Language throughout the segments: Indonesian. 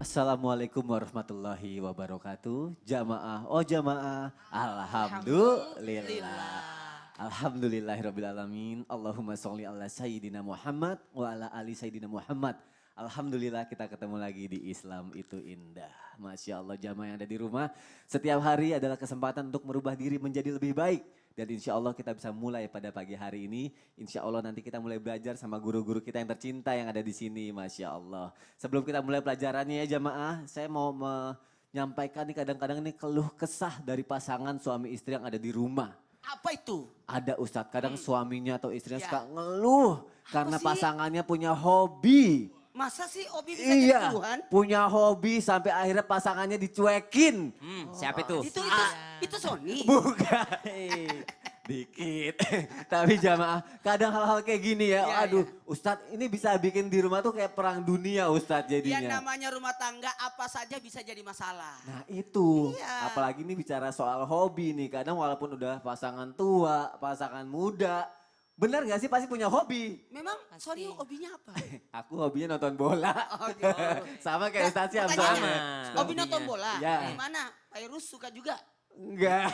Assalamualaikum warahmatullahi wabarakatuh. Jamaah, oh jamaah. Alhamdulillah. Alhamdulillahirrabbilalamin. Allahumma sholli ala Sayyidina Muhammad wa ala ali Sayyidina Muhammad. Alhamdulillah kita ketemu lagi di Islam itu indah. Masya Allah jamaah yang ada di rumah. Setiap hari adalah kesempatan untuk merubah diri menjadi lebih baik. Dan insya Allah kita bisa mulai pada pagi hari ini. Insya Allah nanti kita mulai belajar sama guru-guru kita yang tercinta yang ada di sini. Masya Allah. Sebelum kita mulai pelajarannya ya jamaah, saya mau menyampaikan nih kadang-kadang ini keluh kesah dari pasangan suami istri yang ada di rumah. Apa itu? Ada Ustadz, kadang suaminya atau istrinya Ya. suka ngeluh karena sih? pasangannya punya hobi. Masa sih Obi bisa jadi Iya, Tuhan? punya hobi sampai akhirnya pasangannya dicuekin. Siapa itu? Itu Sony. Bukan, dikit. Tapi jamaah, kadang hal-hal kayak gini ya, Iya, aduh Ustadz ini bisa bikin di rumah tuh kayak perang dunia Ustadz Yang jadinya. namanya rumah tangga apa saja bisa jadi masalah. Nah itu, Iya. apalagi ini bicara soal hobi nih, kadang walaupun udah pasangan tua, pasangan muda, benar gak sih pasti punya hobi? Memang Sony hobinya apa? Aku hobinya nonton bola. Oh, gitu. Sama kayak Ustadz Syam Pertanyaannya, soalnya. Hobi nonton bola? Ya. Gimana? Virus suka juga? Enggak.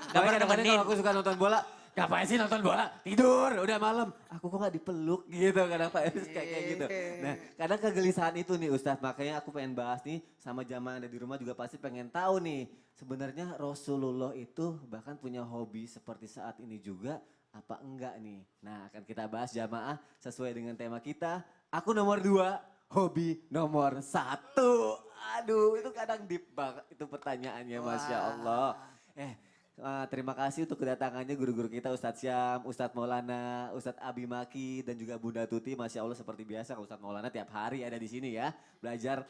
Tapi pernah kadang-kadang nemenin. kalau aku suka nonton bola, ngapain sih nonton bola? Tidur, udah malam. Aku kok gak dipeluk gitu kadang Pak Iris kayak gitu. Nah kadang kegelisahan itu nih Ustadz, makanya aku pengen bahas nih sama jamaah yang ada di rumah juga pasti pengen tahu nih. Sebenarnya Rasulullah itu bahkan punya hobi seperti saat ini juga apa enggak nih. Nah akan kita bahas jamaah sesuai dengan tema kita. Aku nomor 2, hobi nomor 1. Aduh itu kadang deep banget itu pertanyaannya Masya Allah. Terima kasih untuk kedatangannya guru-guru kita Ustadz Syam, Ustadz Maulana, Ustadz Abi Maki dan juga Bunda Tuti. Masya Allah seperti biasa Ustadz Maulana tiap hari ada di sini ya belajar.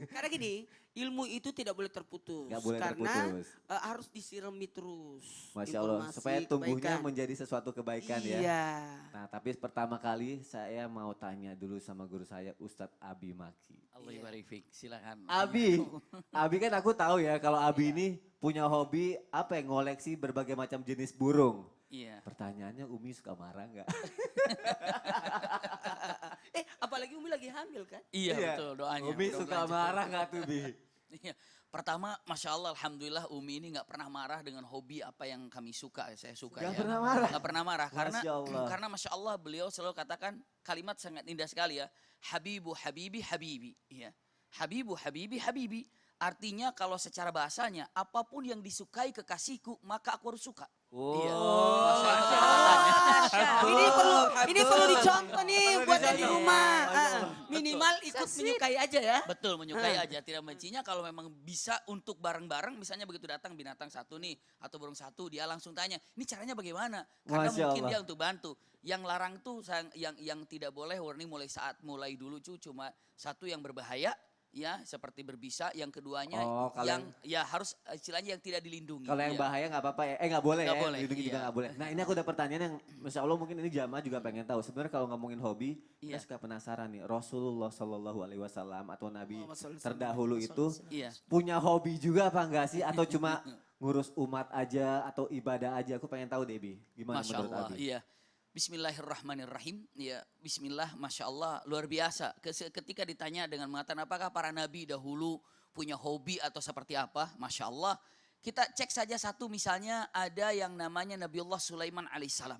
Karena gini, ilmu itu tidak boleh terputus. Nggak boleh karena terputus. harus disirami terus. Masya Allah Informasi, supaya tumbuhnya kebaikan. menjadi sesuatu kebaikan ya. Iya. Nah tapi pertama kali saya mau tanya dulu sama guru saya Ustadz Abi Maki. Allah ibarik fik, silakan. Abi kan aku tahu ya kalau Abi ini punya hobi apa ya ngoleksi berbagai macam jenis burung. Iya. Pertanyaannya Umi suka marah nggak? Apalagi Umi lagi hamil kan? Iya betul doanya. Umi suka marah nggak tuh Bi? Iya. Pertama, Masya Allah, Alhamdulillah Umi ini gak pernah marah dengan hobi apa yang kami suka. Saya suka Nggak ya. pernah marah? Gak pernah marah. Masya Allah. Karena Masya Allah beliau selalu katakan kalimat sangat indah sekali ya. Habibu habibi habibi. Iya. Habibu habibi habibi. Artinya kalau secara bahasanya, apapun yang disukai kekasihku, maka aku harus suka. Iya. Masya Allah. Ini perlu dicontoh nih buat yang di rumah. Minimal ikut menyukai aja ya. Betul, menyukai aja, tidak mencinya. Kalau memang bisa untuk bareng-bareng, misalnya begitu datang binatang satu nih, atau burung satu, dia langsung tanya, ini caranya bagaimana? Karena Masya mungkin Allah. dia untuk bantu. Yang larang tuh, yang tidak boleh, warning mulai dulu cuma satu yang berbahaya, ya seperti berbisa. Yang keduanya Oh, kalau yang ya harus istilahnya yang tidak dilindungi. Kalau yang Iya. bahaya nggak apa-apa ya, nggak boleh Nggak ya, boleh, dilindungi juga iya. nggak boleh. Nah ini aku ada pertanyaan yang Masya Allah mungkin ini jamaah juga pengen tahu. Sebenarnya kalau ngomongin hobi, Iya. kita suka penasaran nih. Rasulullah Shallallahu Alaihi Wasallam atau Nabi Muhammad sallallahu terdahulu itu Iya. punya hobi juga apa enggak sih? Atau cuma ngurus umat aja atau ibadah aja? Aku pengen tahu Debi, gimana Masya menurut Allah, Abi? iya. Bismillahirrahmanirrahim. Ya, Bismillah, Masya Allah, luar biasa. Ketika ditanya dengan mengatakan apakah para nabi dahulu punya hobi atau seperti apa, Masya Allah. Kita cek saja satu misalnya ada yang namanya Nabiullah Sulaiman alaihissalam.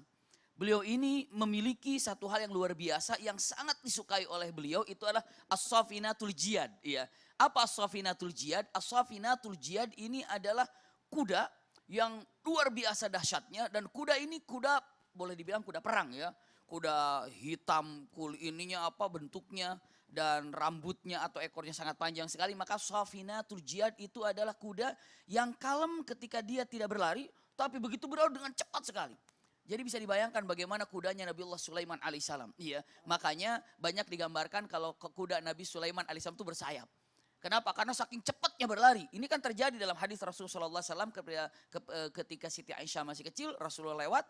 Beliau ini memiliki satu hal yang luar biasa yang sangat disukai oleh beliau, itu adalah as-safinatul jiyad. Ya. Apa as-safinatul jiyad? As-safinatul jiyad ini adalah kuda yang luar biasa dahsyatnya, dan kuda ini kuda boleh dibilang kuda perang ya. Kuda hitam, ininya apa bentuknya, dan rambutnya atau ekornya sangat panjang sekali. Maka Safinatul Jiyad itu adalah kuda yang kalem ketika dia tidak berlari, tapi begitu berlari dengan cepat sekali. Jadi bisa dibayangkan bagaimana kudanya Nabiullah Sulaiman alaihissalam. Iya, makanya banyak digambarkan kalau kuda Nabi Sulaiman alaihissalam itu bersayap. Kenapa? Karena saking cepatnya berlari. Ini kan terjadi dalam hadis Rasulullah SAW ketika Siti Aisyah masih kecil, Rasulullah lewat,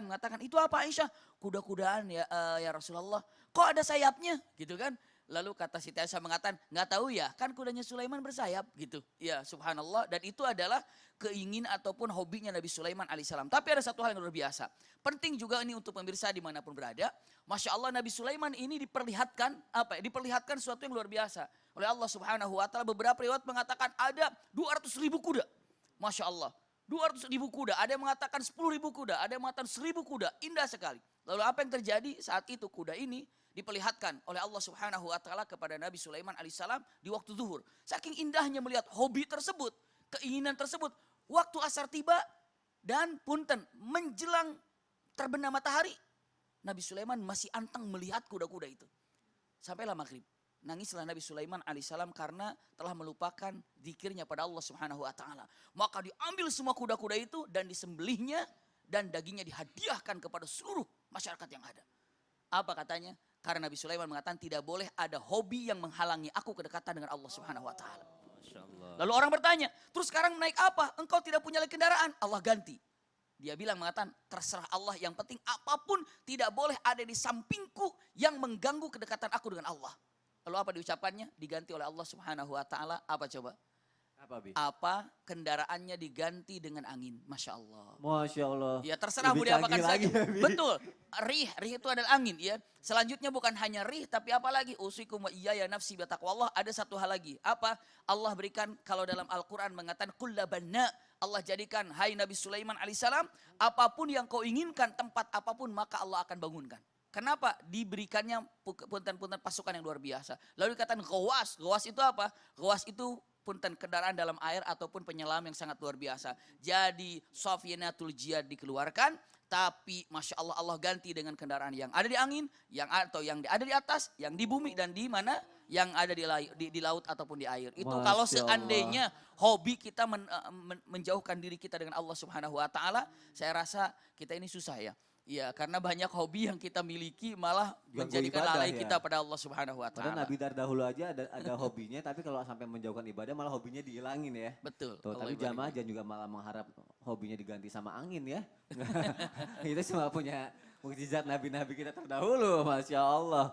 mengatakan itu apa Aisyah? Kuda-kudaan ya Rasulullah. Kok ada sayapnya? Gitu kan? Lalu kata Siti Aisyah mengatakan, nggak tahu ya, kan kudanya Sulaiman bersayap gitu. Ya subhanallah, dan itu adalah keinginan ataupun hobinya Nabi Sulaiman alaihissalam. Tapi ada satu hal yang luar biasa. Penting juga ini untuk pemirsa dimanapun berada. Masya Allah Nabi Sulaiman ini diperlihatkan sesuatu yang luar biasa. oleh Allah Subhanahu wa taala. Beberapa riwayat mengatakan ada 200.000 kuda. Masya Allah. 200.000 kuda, ada yang mengatakan 10.000 kuda, ada yang mengatakan 1.000 kuda. Indah sekali. Lalu apa yang terjadi saat itu? Kuda ini diperlihatkan oleh Allah Subhanahu wa taala kepada Nabi Sulaiman alaihissalam di waktu zuhur. Saking indahnya melihat hobi tersebut, keinginan tersebut, waktu asar tiba dan punten menjelang terbenam matahari, Nabi Sulaiman masih anteng melihat kuda-kuda itu. Sampailah maghrib. Nangislah Nabi Sulaiman alaihissalam karena telah melupakan zikirnya pada Allah Subhanahu wa taala. Maka diambil semua kuda-kuda itu dan disembelihnya dan dagingnya dihadiahkan kepada seluruh masyarakat yang ada. Apa katanya? Karena Nabi Sulaiman mengatakan tidak boleh ada hobi yang menghalangi aku kedekatan dengan Allah Subhanahu wa taala. Lalu orang bertanya, terus sekarang naik apa? Engkau tidak punya lagi kendaraan. Allah ganti. Dia bilang mengatakan terserah Allah, yang penting apapun tidak boleh ada di sampingku yang mengganggu kedekatan aku dengan Allah. Lalu apa diucapkannya? Diganti oleh Allah Subhanahu wa taala. Apa coba? Apa, Bi? Apa? Kendaraannya diganti dengan angin. Masya Allah. Masya Allah. Ya terserah mau Lebih diapakan canggih saja. lagi ya, Bi. Betul. Rih itu adalah angin ya. Selanjutnya bukan hanya rih tapi apa lagi? Usikum wa iyaya nafsi bitaqwallah. Ada satu hal lagi. Apa? Allah berikan kalau dalam Al-Quran mengatakan kullabanna. Allah jadikan hai Nabi Sulaiman alaihissalam, apapun yang kau inginkan, tempat apapun maka Allah akan bangunkan. Kenapa? Diberikannya punten-punten pasukan yang luar biasa. Lalu dikatakan ghawas. Ghawas itu apa? Ghawas itu punten kendaraan dalam air ataupun penyelam yang sangat luar biasa. Jadi Safinatul Jiyad dikeluarkan, tapi Masya Allah Allah ganti dengan kendaraan yang ada di angin, yang ada di atas, yang di bumi dan di mana? Yang ada di laut ataupun di air. Itu Masya kalau Allah. seandainya hobi kita menjauhkan diri kita dengan Allah Subhanahu wa taala, saya rasa kita ini susah ya. Iya, karena banyak hobi yang kita miliki malah Ganggu menjadikan ibadah, lalai ya. kita pada Allah Subhanahu wa Padahal taala. Nabi dahulu aja ada hobinya, tapi kalau sampai menjauhkan ibadah malah hobinya dihilangin ya. Betul. Tuh, Allah tapi ibadah. jamaah jangan juga malah mengharap hobinya diganti sama angin ya. Itu cuma punya mukjizat nabi-nabi kita terdahulu, Masya Allah.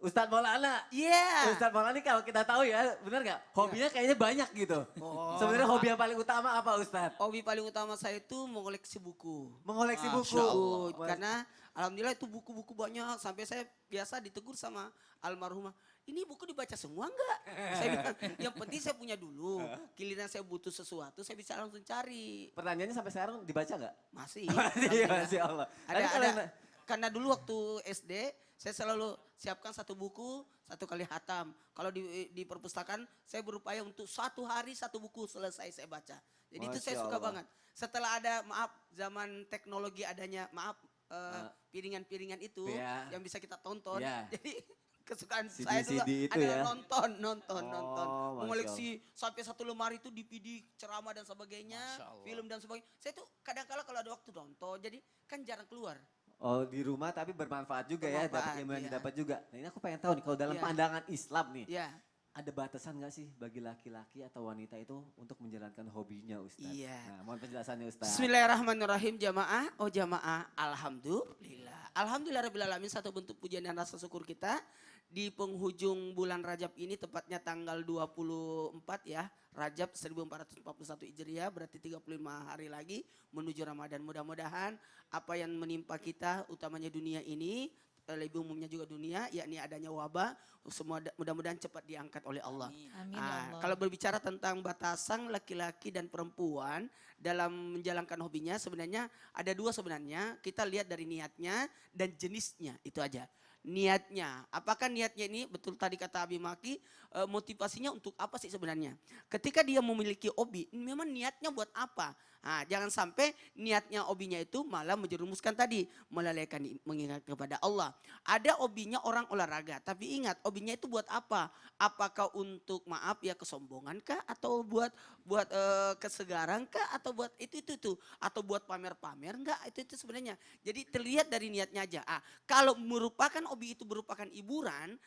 Ustadz Maulana, Iya. Ustadz Maulana ini kalau kita tahu ya, benar nggak? Hobinya kayaknya banyak gitu. Oh. Sebenarnya hobi yang paling utama apa Ustadz? Hobi paling utama saya itu mengoleksi buku. Mengoleksi Masya buku. Allah. Karena alhamdulillah itu buku-buku banyak. Sampai saya biasa ditegur sama almarhumah. Ini buku dibaca semua enggak? Saya bilang, yang penting saya punya dulu. Giliran saya butuh sesuatu, saya bisa langsung cari. Pertanyaannya sampai sekarang dibaca nggak? Masih. Iya, Masya Allah. Tapi kalau yang- Karena dulu waktu SD, saya selalu siapkan satu buku, satu kali hatam. Kalau di perpustakaan, saya berupaya untuk satu hari satu buku selesai saya baca. Jadi itu saya Masya suka Allah. banget. Setelah ada, maaf, zaman teknologi adanya, maaf, piringan-piringan itu Iya. yang bisa kita tonton. Iya. Jadi kesukaan CD saya dulu itu adalah ya? nonton. Oh, Mengoleksi sampai satu lemari itu DVD, ceramah dan sebagainya, Masya Allah. film dan sebagainya. Saya tuh kadang-kala kalau ada waktu nonton, jadi kan jarang keluar. Oh di rumah tapi bermanfaat juga ya, dapat Bermanfaat, ilmu yang iya. didapat juga. Nah ini aku pengen tahu nih kalau dalam Iya. pandangan Islam nih, Ya, ada batasan gak sih bagi laki-laki atau wanita itu untuk menjalankan hobinya Ustaz? Iya. Nah mohon penjelasannya Ustaz. Bismillahirrahmanirrahim jamaah. Oh jamaah, alhamdulillah. Alhamdulillahirrahmanirrahim, satu bentuk pujian dan rasa syukur kita. Di penghujung bulan Rajab ini tepatnya tanggal 24 ya. Rajab 1441 Hijriah, berarti 35 hari lagi menuju Ramadan. Mudah-mudahan apa yang menimpa kita utamanya dunia ini, lebih umumnya juga dunia, yakni adanya wabah, semua mudah-mudahan cepat diangkat oleh Allah. Amin ya Allah. Kalau berbicara tentang batasan laki-laki dan perempuan dalam menjalankan hobinya, sebenarnya ada dua sebenarnya. Kita lihat dari niatnya dan jenisnya, itu aja. Niatnya, apakah niatnya ini betul tadi kata Abi Maki, motivasinya untuk apa sih sebenarnya? Ketika dia memiliki hobi, memang niatnya buat apa? Nah, jangan sampai niatnya hobinya itu malah menjerumuskan tadi, melalaikan mengingat kepada Allah. Ada hobinya orang olahraga, tapi ingat hobinya itu buat apa? Apakah untuk maaf ya kesombongan kah, atau buat kesegaran kah, atau buat itu atau buat pamer-pamer enggak? Itu sebenarnya. Jadi terlihat dari niatnya aja. Kalau merupakan hobi itu merupakan hiburan,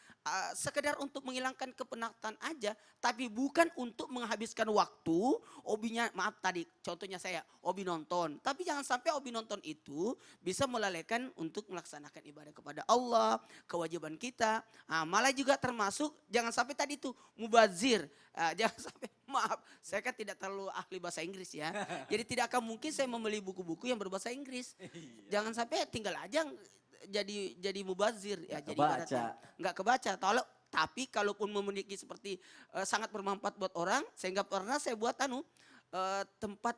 sekedar untuk menghilangkan kepenatan aja, tapi bukan untuk menghabiskan waktu. Hobinya maaf tadi contohnya saya hobi nonton, tapi jangan sampai hobi nonton itu bisa melalaikan untuk melaksanakan ibadah kepada Allah, kewajiban kita. Malah juga termasuk jangan sampai tadi itu mubazir. Jangan sampai, maaf, saya kan tidak terlalu ahli bahasa Inggris ya. Jadi tidak akan mungkin saya membeli buku-buku yang berbahasa Inggris. Jangan sampai tinggal aja jadi mubazir ya, Nggak jadi kebaca. ibaratnya nggak kebaca. Tapi kalaupun memiliki seperti sangat bermanfaat buat orang, sehingga pernah saya buat tempat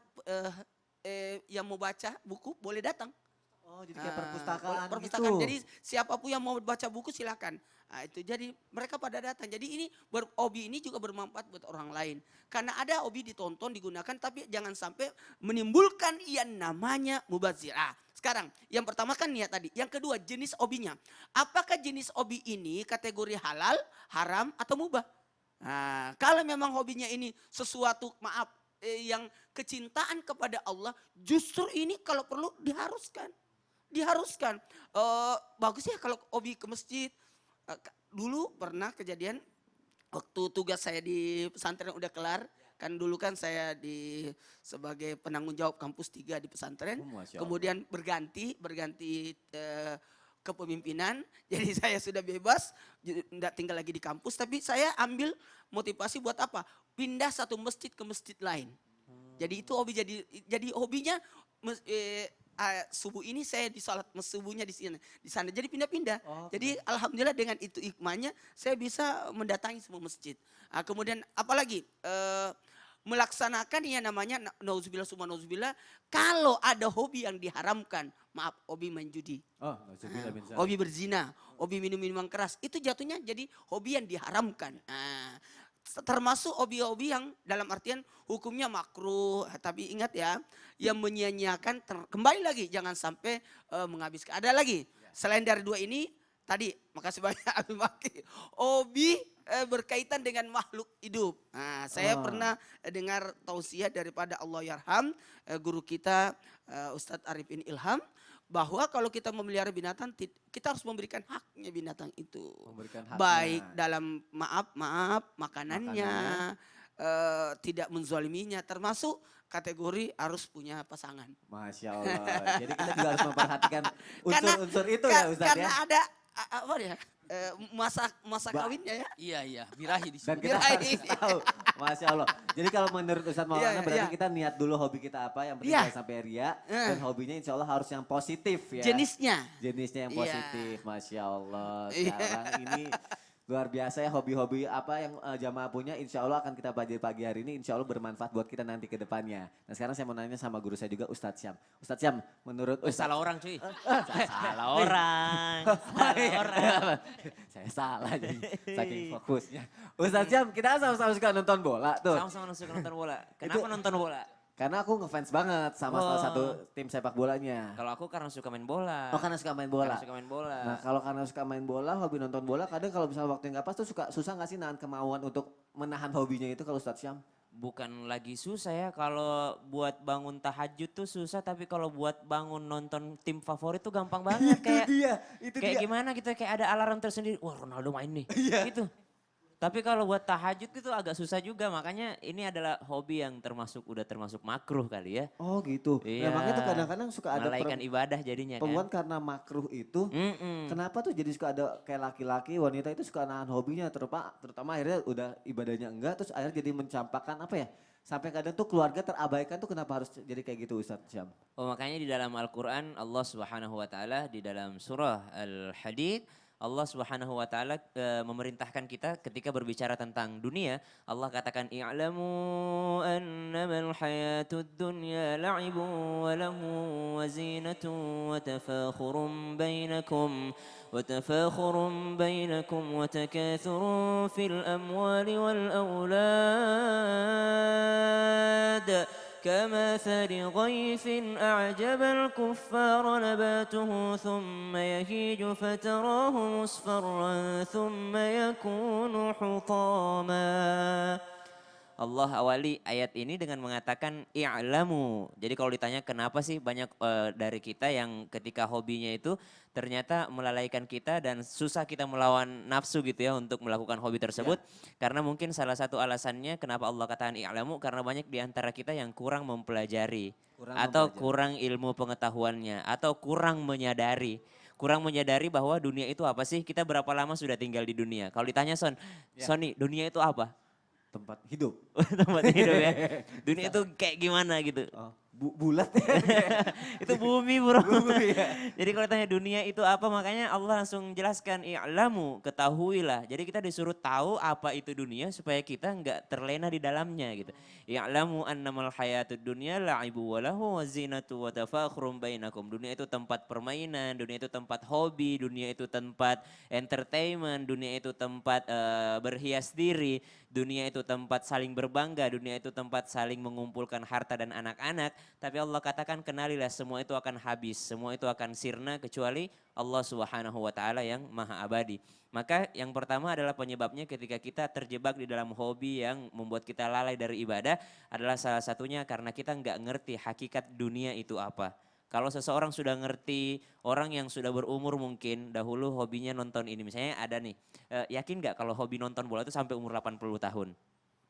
yang mau baca buku boleh datang. Oh, jadi kayak perpustakaan Perpustakaan. gitu. Jadi siapapun yang mau baca buku silakan. Nah, itu jadi mereka pada datang. Jadi ini hobi ini juga bermanfaat buat orang lain. Karena ada hobi ditonton, digunakan, tapi jangan sampai menimbulkan yang namanya mubazir. Sekarang yang pertama kan niat tadi. Yang kedua jenis hobinya. Apakah jenis hobi ini kategori halal, haram atau mubah? Nah, kalau memang hobinya ini sesuatu yang kecintaan kepada Allah, justru ini kalau perlu diharuskan. Bagus ya kalau hobi ke masjid. Dulu pernah kejadian waktu tugas saya di pesantren udah kelar. Kan dulu kan saya sebagai penanggung jawab kampus 3 di pesantren. Kemudian berganti kepemimpinan. Jadi saya sudah bebas, tidak tinggal lagi di kampus. Tapi saya ambil motivasi buat apa? Pindah satu masjid ke masjid lain. Jadi itu hobi, jadi hobinya subuh ini saya di salat subuhnya di sana. Jadi pindah-pindah. Jadi alhamdulillah dengan itu hikmahnya saya bisa mendatangi semua masjid. Kemudian apalagi melaksanakan yang namanya nauzubillah summa nauzubillah, kalau ada hobi yang diharamkan, hobi main judi. Hobi berzina, hobi minum minuman keras, itu jatuhnya jadi hobi yang diharamkan. Termasuk hobi-hobi yang dalam artian hukumnya makruh, tapi ingat ya, yang menyia-nyiakan kembali lagi jangan sampai menghabiskan. Ada lagi selain dari dua ini tadi, makasih banyak Abi Maki, hobi berkaitan dengan makhluk hidup. Saya pernah dengar tausiah daripada Allahyarham guru kita Ustadz Arifin Ilham, bahwa kalau kita memelihara binatang, kita harus memberikan haknya binatang itu. Baik dalam makanannya, tidak menzaliminya, termasuk kategori harus punya pasangan. Masya Allah. Jadi kita juga harus memperhatikan unsur-unsur itu ya Ustadz karena ya. ada masa kawinnya ya. Iya, birahi di Dan sini. kita harus tahu. Masya Allah. Jadi kalau menurut Ustadz Maulana berarti kita niat dulu hobi kita apa, yang penting jangan sampai ria. Dan hobinya insya Allah harus yang positif ya. Jenisnya Jenisnya yang positif, Masya Allah. Sekarang ini luar biasa ya hobi-hobi apa yang jamaah punya, insya Allah akan kita pelajari pagi hari ini, insya Allah bermanfaat buat kita nanti ke depannya. Nah sekarang saya mau nanya sama guru saya juga Ustadz Syam. Ustadz Syam, menurut Salah orang cuy. Salah orang. Salah orang. Saya salah jadi saking fokusnya. Ustadz Syam, kita sama-sama suka nonton bola tuh. Sama-sama suka nonton bola. Kenapa nonton bola? Karena aku ngefans banget sama salah satu tim sepak bolanya. Kalau aku karena suka main bola. Oh karena suka main bola? Karena suka main bola. Nah kalau karena suka main bola, hobi nonton bola, kadang kalau misalnya waktu yang gak pas tuh susah gak sih nahan kemauan untuk menahan hobinya itu kalau Ustadz Syam? Bukan lagi susah ya, kalau buat bangun tahajud tuh susah, tapi kalau buat bangun nonton tim favorit tuh gampang banget. Itu kayak dia. gimana gitu, kayak ada alarm tersendiri, wah Ronaldo main nih, gitu. Tapi kalau buat tahajud itu agak susah juga, makanya ini adalah hobi yang udah termasuk makruh kali ya. Oh gitu. Iya. Memangnya tuh kadang-kadang suka ada Melalaikan ibadah jadinya perempuan kan. karena makruh itu, kenapa tuh jadi suka ada kayak laki-laki, wanita itu suka nahan hobinya, terutama akhirnya udah ibadahnya enggak, terus akhirnya jadi mencampakkan apa ya, sampai kadang tuh keluarga terabaikan tuh, kenapa harus jadi kayak gitu Ustadz Syam? Oh makanya di dalam Al-Quran Allah Subhanahu Wa Taala di dalam surah Al-Hadid, Allah Subhanahu Wa Taala memerintahkan kita ketika berbicara tentang dunia, Allah katakan i'lamu annamal hayatud dunya la'ibun wa lahu wa zinatun wa tafakhurun bainakum wa takathurun fil amwali wal aulad كمثل غيث أعجب الكفار نباته ثم يهيج فتراه مصفرا ثم يكون حطاما. Allah awali ayat ini dengan mengatakan i'lamu. Jadi kalau ditanya kenapa sih banyak dari kita yang ketika hobinya itu ternyata melalaikan kita dan susah kita melawan nafsu gitu ya untuk melakukan hobi tersebut. Karena mungkin salah satu alasannya kenapa Allah katakan i'lamu, karena banyak di antara kita yang kurang mempelajari. Kurang ilmu pengetahuannya atau kurang menyadari bahwa dunia itu apa sih, kita berapa lama sudah tinggal di dunia. Kalau ditanya Sony, dunia itu apa? Tempat hidup. Tempat hidup ya. Dunia itu kayak gimana gitu. bulat ya. Itu bumi bro. Bumi, ya. Jadi kalau tanya dunia itu apa, makanya Allah langsung jelaskan, i'lamu, ketahuilah. Jadi kita disuruh tahu apa itu dunia supaya kita nggak terlena di dalamnya gitu. I'lamu annamal hayatud dunya la'ibu wa lahu wa zinatu wa tafakhrum bainakum. Dunia itu tempat permainan, dunia itu tempat hobi, dunia itu tempat entertainment, dunia itu tempat berhias diri, dunia itu tempat saling berbangga, dunia itu tempat saling mengumpulkan harta dan anak-anak. Tapi Allah katakan kenalilah semua itu akan habis, semua itu akan sirna kecuali Allah Subhanahu wa taala yang maha abadi. Maka yang pertama adalah penyebabnya ketika kita terjebak di dalam hobi yang membuat kita lalai dari ibadah adalah salah satunya karena kita nggak ngerti hakikat dunia itu apa. Kalau seseorang sudah ngerti, orang yang sudah berumur mungkin dahulu hobinya nonton ini. Misalnya ada nih, yakin nggak kalau hobi nonton bola itu sampai umur 80 tahun?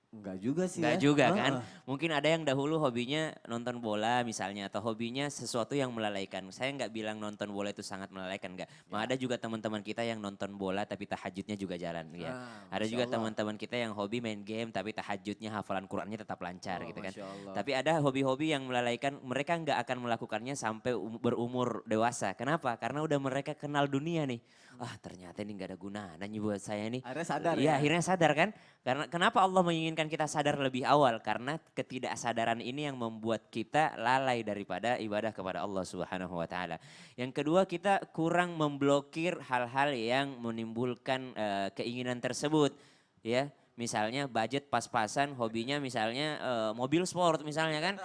Enggak juga sih Enggak ya. juga kan. Mungkin ada yang dahulu hobinya nonton bola misalnya atau hobinya sesuatu yang melalaikan. Saya nggak bilang nonton bola itu sangat melalaikan enggak. Ada juga teman-teman kita yang nonton bola tapi tahajudnya juga jalan ya. Ada Masya juga Allah. teman-teman kita yang hobi main game tapi tahajudnya hafalan Qur'annya tetap lancar gitu kan. Masya Allah. Tapi ada hobi-hobi yang melalaikan, mereka nggak akan melakukannya sampai berumur dewasa. Kenapa? Karena udah mereka kenal dunia nih. Ah ternyata ini nggak ada gunanya buat saya nih. Akhirnya sadar Iya ya. akhirnya sadar kan. Karena kenapa Allah menginginkan kita sadar lebih awal? Karena ketidaksadaran ini yang membuat kita lalai daripada ibadah kepada Allah Subhanahu wa taala. Yang kedua kita kurang memblokir hal-hal yang menimbulkan keinginan tersebut. Ya, misalnya budget pas-pasan, hobinya misalnya mobil sport misalnya kan.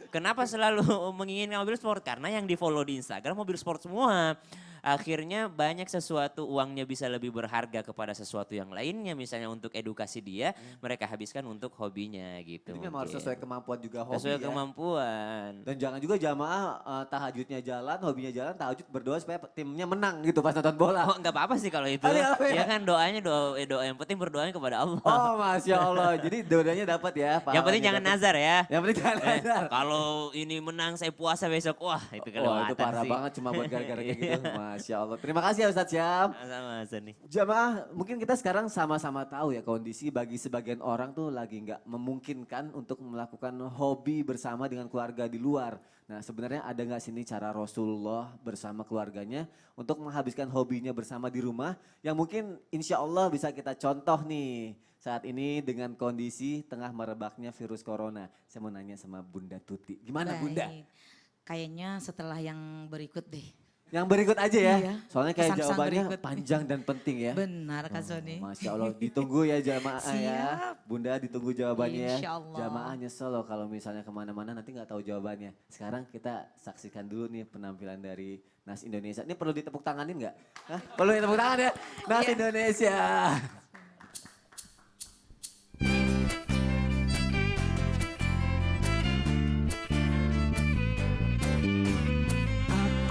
Kenapa selalu menginginkan mobil sport? Karena yang di-follow di Instagram mobil sport semua. Akhirnya banyak sesuatu uangnya bisa lebih berharga kepada sesuatu yang lainnya. Misalnya untuk edukasi dia, mereka habiskan untuk hobinya gitu. Jadi memang harus mungkin. sesuai kemampuan juga hobi Sesuai ya. kemampuan. Dan jangan juga jamaah tahajudnya jalan, hobinya jalan, tahajud berdoa supaya timnya menang gitu pas nonton bola. Oh enggak apa-apa sih kalau itu. Apa ya? Ya kan doanya doa yang penting berdoanya kepada Allah. Oh Masya Allah, jadi dua-duanya dapat ya. Yang penting jangan nazar ya. Yang penting jangan nazar. Kalau ini menang saya puasa besok, wah itu kelewatan Wah itu parah sih. banget cuma buat gara-gara kayak gitu. Masya Allah. Terima kasih ya Ustadz Syam. Sama nih. Jamaah, mungkin kita sekarang sama-sama tahu ya kondisi bagi sebagian orang tuh lagi nggak memungkinkan untuk melakukan hobi bersama dengan keluarga di luar. Nah sebenarnya ada nggak sini cara Rasulullah bersama keluarganya untuk menghabiskan hobinya bersama di rumah yang mungkin insya Allah bisa kita contoh nih saat ini dengan kondisi tengah merebaknya virus corona. Saya mau nanya sama Bunda Tuti, gimana Bunda? Baik. Kayaknya setelah yang berikut deh. Yang berikut aja ya, Iya, soalnya kayak pesan-pesan jawabannya berikut. panjang dan penting ya. Benar Kak Sony. Masya Allah, ditunggu ya jamaah ya. Siap. Bunda ditunggu jawabannya ya. Insya Allah. Jamaah nyesel loh kalau misalnya kemana-mana nanti nggak tahu jawabannya. Sekarang kita saksikan dulu nih penampilan dari Nas Indonesia. Ini perlu ditepuk tanganin nggak? Hah? Perlu ditepuk tangan ya? Nas Iya. Indonesia.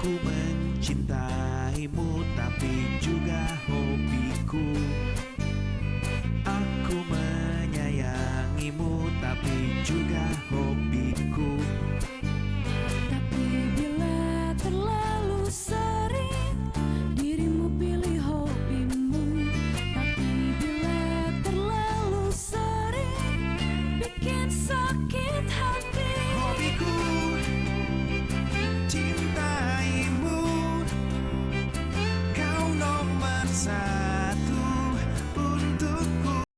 Aku mencintaimu tapi juga hobiku